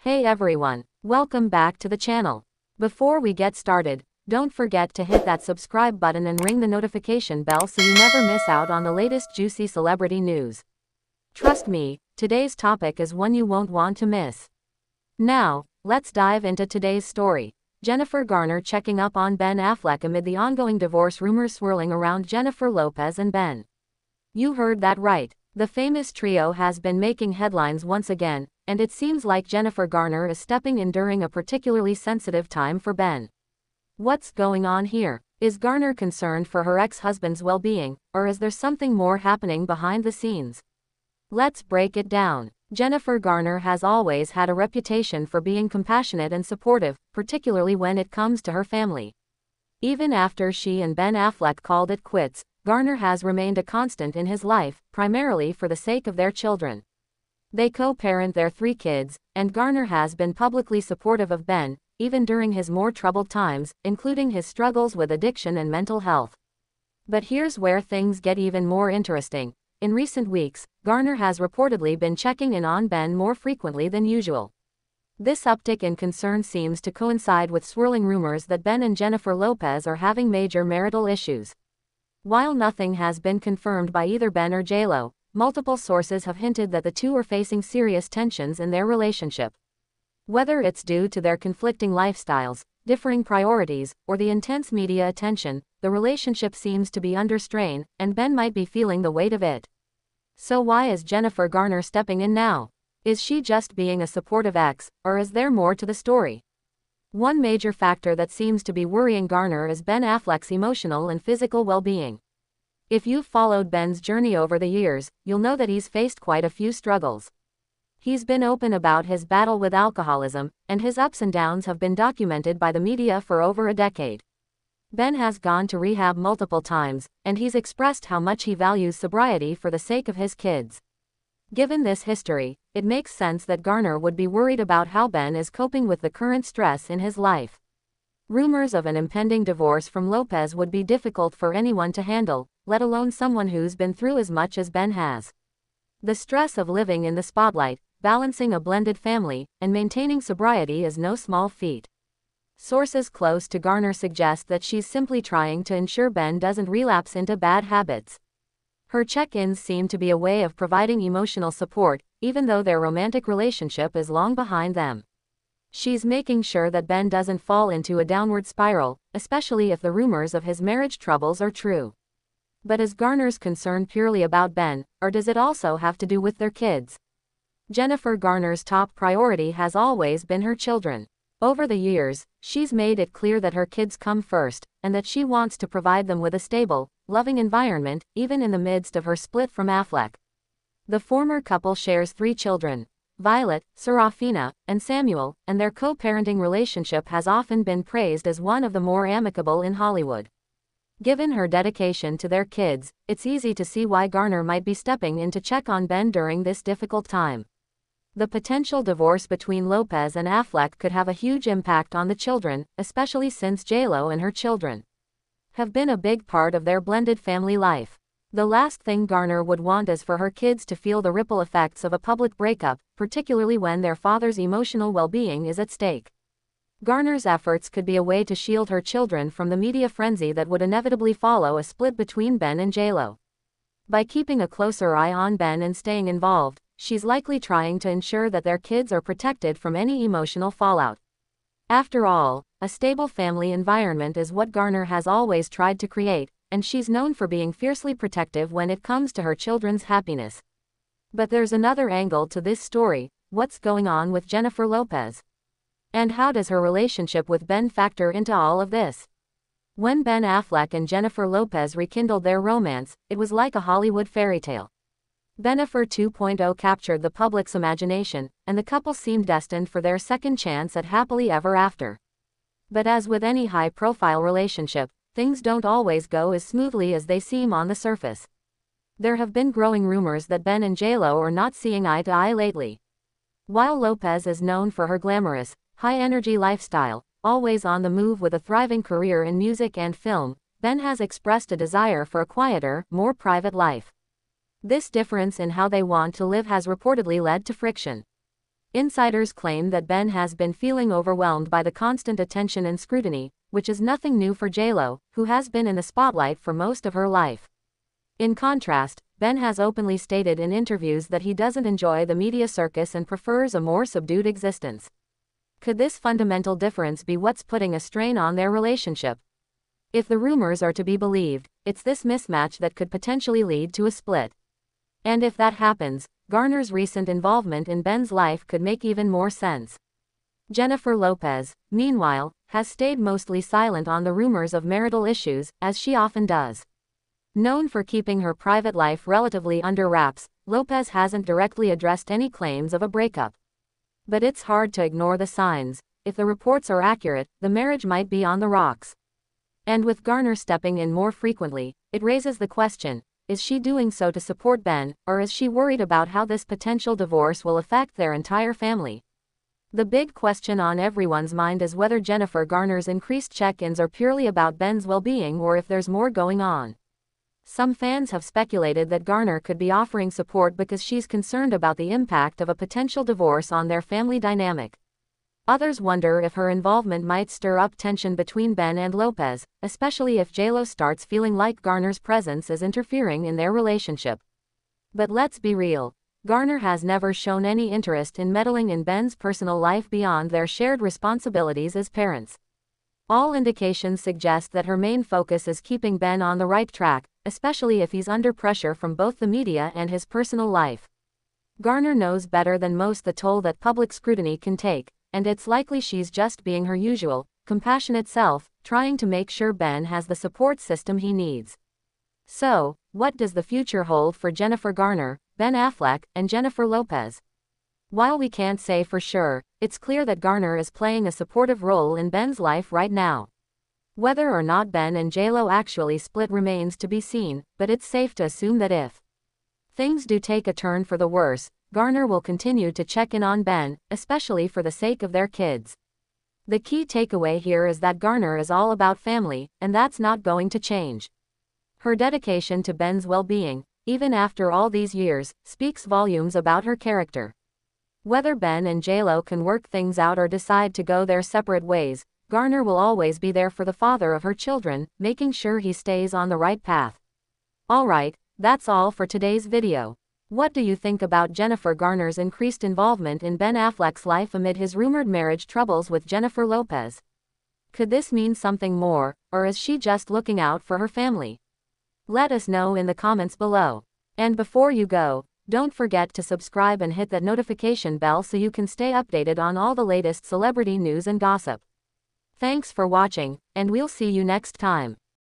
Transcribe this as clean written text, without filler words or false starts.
Hey everyone, welcome back to the channel. Before we get started, don't forget to hit that subscribe button and ring the notification bell so you never miss out on the latest juicy celebrity news. Trust me, today's topic is one you won't want to miss. Now, let's dive into today's story. Jennifer Garner checking up on Ben Affleck amid the ongoing divorce rumors swirling around Jennifer Lopez and Ben. You heard that right. The famous trio has been making headlines once again, and it seems like Jennifer Garner is stepping in during a particularly sensitive time for Ben. What's going on here? Is Garner concerned for her ex-husband's well-being, or is there something more happening behind the scenes? Let's break it down. Jennifer Garner has always had a reputation for being compassionate and supportive, particularly when it comes to her family. Even after she and Ben Affleck called it quits, Garner has remained a constant in his life, primarily for the sake of their children. They co-parent their 3 kids, and Garner has been publicly supportive of Ben, even during his more troubled times, including his struggles with addiction and mental health. But here's where things get even more interesting. In recent weeks, Garner has reportedly been checking in on Ben more frequently than usual. This uptick in concern seems to coincide with swirling rumors that Ben and Jennifer Lopez are having major marital issues. While nothing has been confirmed by either Ben or J.Lo, multiple sources have hinted that the two are facing serious tensions in their relationship. Whether it's due to their conflicting lifestyles, differing priorities, or the intense media attention, the relationship seems to be under strain, and Ben might be feeling the weight of it. So why is Jennifer Garner stepping in now? Is she just being a supportive ex, or is there more to the story? One major factor that seems to be worrying Garner is Ben Affleck's emotional and physical well-being. If you've followed Ben's journey over the years, you'll know that he's faced quite a few struggles. He's been open about his battle with alcoholism, and his ups and downs have been documented by the media for over a decade. Ben has gone to rehab multiple times, and he's expressed how much he values sobriety for the sake of his kids. Given this history, it makes sense that Garner would be worried about how Ben is coping with the current stress in his life. Rumors of an impending divorce from Lopez would be difficult for anyone to handle, let alone someone who's been through as much as Ben has. The stress of living in the spotlight, balancing a blended family, and maintaining sobriety is no small feat. Sources close to Garner suggest that she's simply trying to ensure Ben doesn't relapse into bad habits. Her check-ins seem to be a way of providing emotional support, even though their romantic relationship is long behind them. She's making sure that Ben doesn't fall into a downward spiral, especially if the rumors of his marriage troubles are true. But is Garner's concern purely about Ben, or does it also have to do with their kids? Jennifer Garner's top priority has always been her children. Over the years, she's made it clear that her kids come first, and that she wants to provide them with a stable, loving environment, even in the midst of her split from Affleck. The former couple shares 3 children, Violet, Serafina, and Samuel, and their co-parenting relationship has often been praised as one of the more amicable in Hollywood. Given her dedication to their kids, it's easy to see why Garner might be stepping in to check on Ben during this difficult time. The potential divorce between Lopez and Affleck could have a huge impact on the children, especially since J.Lo and her children have been a big part of their blended family life. The last thing Garner would want is for her kids to feel the ripple effects of a public breakup, particularly when their father's emotional well-being is at stake. Garner's efforts could be a way to shield her children from the media frenzy that would inevitably follow a split between Ben and J.Lo. By keeping a closer eye on Ben and staying involved, she's likely trying to ensure that their kids are protected from any emotional fallout. After all, a stable family environment is what Garner has always tried to create, and she's known for being fiercely protective when it comes to her children's happiness. But there's another angle to this story: what's going on with Jennifer Lopez? And how does her relationship with Ben factor into all of this? When Ben Affleck and Jennifer Lopez rekindled their romance, it was like a Hollywood fairy tale. Bennifer 2.0 captured the public's imagination, and the couple seemed destined for their second chance at happily ever after. But as with any high-profile relationship, things don't always go as smoothly as they seem on the surface. There have been growing rumors that Ben and J.Lo are not seeing eye to eye lately. While Lopez is known for her glamorous, high-energy lifestyle, always on the move with a thriving career in music and film, Ben has expressed a desire for a quieter, more private life. This difference in how they want to live has reportedly led to friction. Insiders claim that Ben has been feeling overwhelmed by the constant attention and scrutiny, which is nothing new for JLo, who has been in the spotlight for most of her life. In contrast, Ben has openly stated in interviews that he doesn't enjoy the media circus and prefers a more subdued existence. Could this fundamental difference be what's putting a strain on their relationship? If the rumors are to be believed, it's this mismatch that could potentially lead to a split. And if that happens, Garner's recent involvement in Ben's life could make even more sense. Jennifer Lopez, meanwhile, has stayed mostly silent on the rumors of marital issues, as she often does. Known for keeping her private life relatively under wraps, Lopez hasn't directly addressed any claims of a breakup. But it's hard to ignore the signs. If the reports are accurate, the marriage might be on the rocks. And with Garner stepping in more frequently, it raises the question, is she doing so to support Ben, or is she worried about how this potential divorce will affect their entire family? The big question on everyone's mind is whether Jennifer Garner's increased check-ins are purely about Ben's well-being or if there's more going on. Some fans have speculated that Garner could be offering support because she's concerned about the impact of a potential divorce on their family dynamic. Others wonder if her involvement might stir up tension between Ben and Lopez, especially if JLo starts feeling like Garner's presence is interfering in their relationship. But let's be real, Garner has never shown any interest in meddling in Ben's personal life beyond their shared responsibilities as parents. All indications suggest that her main focus is keeping Ben on the right track, especially if he's under pressure from both the media and his personal life. Garner knows better than most the toll that public scrutiny can take, and it's likely she's just being her usual, compassionate self, trying to make sure Ben has the support system he needs. So, what does the future hold for Jennifer Garner, Ben Affleck, and Jennifer Lopez? While we can't say for sure, it's clear that Garner is playing a supportive role in Ben's life right now. Whether or not Ben and JLo actually split remains to be seen, but it's safe to assume that if things do take a turn for the worse, Garner will continue to check in on Ben, especially for the sake of their kids. The key takeaway here is that Garner is all about family, and that's not going to change. Her dedication to Ben's well-being, even after all these years, speaks volumes about her character. Whether Ben and JLo can work things out or decide to go their separate ways, Garner will always be there for the father of her children, making sure he stays on the right path. Alright, that's all for today's video. What do you think about Jennifer Garner's increased involvement in Ben Affleck's life amid his rumored marriage troubles with Jennifer Lopez? Could this mean something more, or is she just looking out for her family? Let us know in the comments below. And before you go, don't forget to subscribe and hit that notification bell so you can stay updated on all the latest celebrity news and gossip. Thanks for watching, and we'll see you next time.